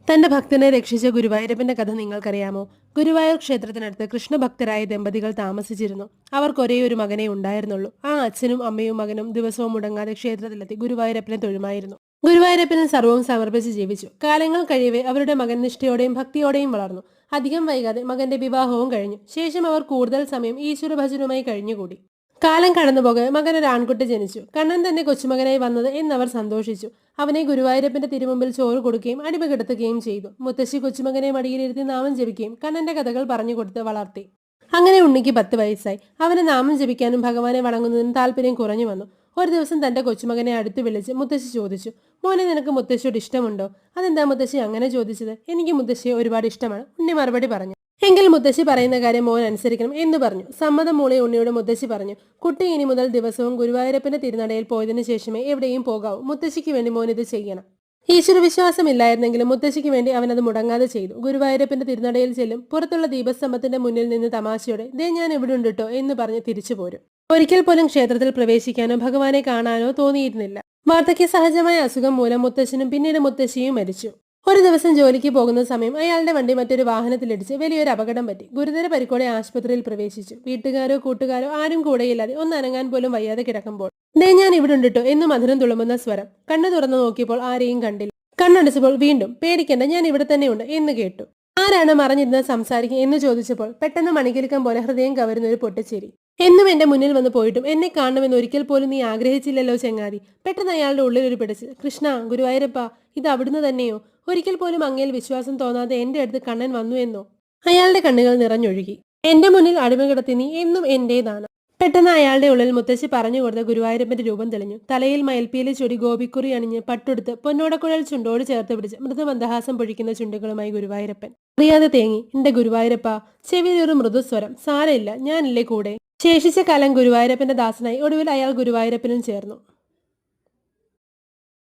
തന്റെ ഭക്തനെ രക്ഷിച്ച ഗുരുവായൂരപ്പന്റെ കഥ നിങ്ങൾക്കറിയാമോ? ഗുരുവായൂർ ക്ഷേത്രത്തിനടുത്ത് കൃഷ്ണഭക്തരായ ദമ്പതികൾ താമസിച്ചിരുന്നു. അവർക്ക് ഒരേ ഒരു മകനേ ഉണ്ടായിരുന്നുള്ളൂ. ആ അച്ഛനും അമ്മയും മകനും ദിവസവും മുടങ്ങാതെ ക്ഷേത്രത്തിലെത്തി ഗുരുവായൂരപ്പനെ തൊഴുമായിരുന്നു. ഗുരുവായൂരപ്പന് സർവ്വവും സമർപ്പിച്ച് ജീവിച്ചു. കാലങ്ങൾ കഴിയവേ അവരുടെ മകൻ നിഷ്ഠയോടെയും ഭക്തിയോടെയും വളർന്നു. അധികം വൈകാതെ മകന്റെ വിവാഹവും കഴിഞ്ഞു. ശേഷം അവർ കൂടുതൽ സമയം ഈശ്വര ഭജനുമായി കഴിഞ്ഞുകൂടി. കാലം കടന്നുപോകെ മകൻ ഒരു ആൺകുട്ടി ജനിച്ചു. കണ്ണൻ തന്നെ കൊച്ചുമകനായി വന്നത് എന്നവർ സന്തോഷിച്ചു. അവനെ ഗുരുവായൂരപ്പന്റെ തിരുമുമ്പിൽ ചോറ് കൊടുക്കുകയും അടിമ കിടത്തുകയും ചെയ്തു. മുത്തശ്ശി കൊച്ചുമകനെ മടിയിലിരുത്തി നാമം ജപിക്കുകയും കണ്ണന്റെ കഥകൾ പറഞ്ഞുകൊടുത്ത് വളർത്തി. അങ്ങനെ ഉണ്ണിക്ക് 10 വയസ്സായി. അവന് നാമം ജപിക്കാനും ഭഗവാനെ വണങ്ങുന്നതിനും താല്പര്യം കുറഞ്ഞു വന്നു. ഒരു ദിവസം തന്റെ കൊച്ചുമകനെ അടുത്ത് വിളിച്ച് മുത്തശ്ശി ചോദിച്ചു, മോനെ, നിനക്ക് മുത്തശ്ശിയോട് ഇഷ്ടമുണ്ടോ? അതെന്താ മുത്തശ്ശി അങ്ങനെ ചോദിച്ചത്? എനിക്ക് മുത്തശ്ശിയെ ഒരുപാട് ഇഷ്ടമാണ്, ഉണ്ണി മറുപടി പറഞ്ഞു. എങ്കിൽ മുത്തശ്ശി പറയുന്ന കാര്യം മോൻ അനുസരിക്കണം എന്ന് പറഞ്ഞു. സമ്മതം മൂളി ഉണ്ണിയോട് മുത്തശ്ശി പറഞ്ഞു, കുട്ടി ഇനി മുതൽ ദിവസവും ഗുരുവായൂരപ്പന്റെ തിരുനടയിൽ പോയതിനു ശേഷമേ എവിടെയും പോകാവൂ. മുത്തശ്ശിക്ക് വേണ്ടി മോൻ ഇത് ചെയ്യണം. ഈശ്വര വിശ്വാസമില്ലായിരുന്നെങ്കിലും മുത്തശ്ശിക്ക് വേണ്ടി അവനത് മുടങ്ങാതെ ചെയ്തു. ഗുരുവായൂരപ്പന്റെ തിരുനടയിൽ ചെല്ലും. പുറത്തുള്ള ദീപസ്തംഭത്തിന്റെ മുന്നിൽ നിന്ന് തമാശയോടെ, ദേ ഞാൻ ഇവിടെ ഉണ്ട് ട്ടോ എന്ന് പറഞ്ഞ് തിരിച്ചു പോരും. ഒരിക്കൽ പോലും ക്ഷേത്രത്തിൽ പ്രവേശിക്കാനോ ഭഗവാനെ കാണാനോ തോന്നിയിരുന്നില്ല. വാർദ്ധക്യ സഹജമായ അസുഖം മൂലം മുത്തശ്ശനും പിന്നീട് മുത്തശ്ശിയും മരിച്ചു. ഒരു ദിവസം ജോലിക്ക് പോകുന്ന സമയം അയാളുടെ വണ്ടി മറ്റൊരു വാഹനത്തിലിടിച്ച് വലിയൊരു അപകടം പറ്റി. ഗുരുതര പരിക്കോടെ ആശുപത്രിയിൽ പ്രവേശിച്ചു. വീട്ടുകാരോ കൂട്ടുകാരോ ആരും കൂടെയില്ലാതെ ഒന്ന് അനങ്ങാൻ പോലും വയ്യാതെ കിടക്കുമ്പോൾ, ദേ ഞാൻ ഇവിടെ ഉണ്ട് ട്ടോ എന്ന് മധുരം തുളുമ്പുന്ന സ്വരം. കണ്ണു തുറന്നു നോക്കിയപ്പോൾ ആരെയും കണ്ടില്ല. കണ്ണടച്ചപ്പോൾ വീണ്ടും, പേടിക്കണ്ട, ഞാൻ ഇവിടെ തന്നെ ഉണ്ട് എന്ന് കേട്ടു. ആരാണ് മറഞ്ഞിരുന്ന് സംസാരിക്കുക എന്ന് ചോദിച്ചപ്പോൾ പെട്ടെന്ന് മണികിലുക്കം പോലെ ഹൃദയം കവരുന്ന ഒരു പൊട്ടിച്ചിരി. എന്നും എന്റെ മുന്നിൽ വന്ന് പോയിട്ടും എന്നെ കാണണമെന്ന് ഒരിക്കൽ പോലും നീ ആഗ്രഹിച്ചില്ലല്ലോ ചങ്ങാതി. പെട്ടെന്ന് അയാളുടെ ഉള്ളിൽ ഒരു പിടച്ചിൽ. കൃഷ്ണ, ഗുരുവായൂരപ്പ, ഇത് അവിടുന്ന് തന്നെയോ? ഒരിക്കൽ പോലും അങ്ങയിൽ വിശ്വാസം തോന്നാതെ എന്റെ അടുത്ത് കണ്ണൻ വന്നു എന്നോ? അയാളുടെ കണ്ണുകൾ നിറഞ്ഞൊഴുകി. എന്റെ മുന്നിൽ അടിമ കിടത്തി നീ എന്നും എന്റേതാണ്. പെട്ടെന്ന് അയാളുടെ ഉള്ളിൽ മുത്തശ്ശി പറഞ്ഞു കൊടുത്ത ഗുരുവായൂരപ്പന്റെ രൂപം തെളിഞ്ഞു. തലയിൽ മയിൽപ്പീലി ചൊടി ഗോപിക്കുറി അണിഞ്ഞ് പട്ടുടുത്ത് പൊന്നോടക്കുഴൽ ചുണ്ടോട് ചേർത്ത് പിടിച്ച് മൃദുമന്ദഹാസം പൊഴിക്കുന്ന ചുണ്ടുകളുമായി ഗുരുവായൂരപ്പൻ. അറിയാതെ തേങ്ങി, എന്റെ ഗുരുവായൂരപ്പ. ചെവിയിലൊരു മൃദുസ്വരം, സാരയില്ല, ഞാനില്ലേ കൂടെ. ശേഷിച്ച കാലം ഗുരുവായൂരപ്പന്റെ ദാസനായി ഒടുവിൽ അയാൾ ഗുരുവായൂരപ്പനും ചേർന്നു.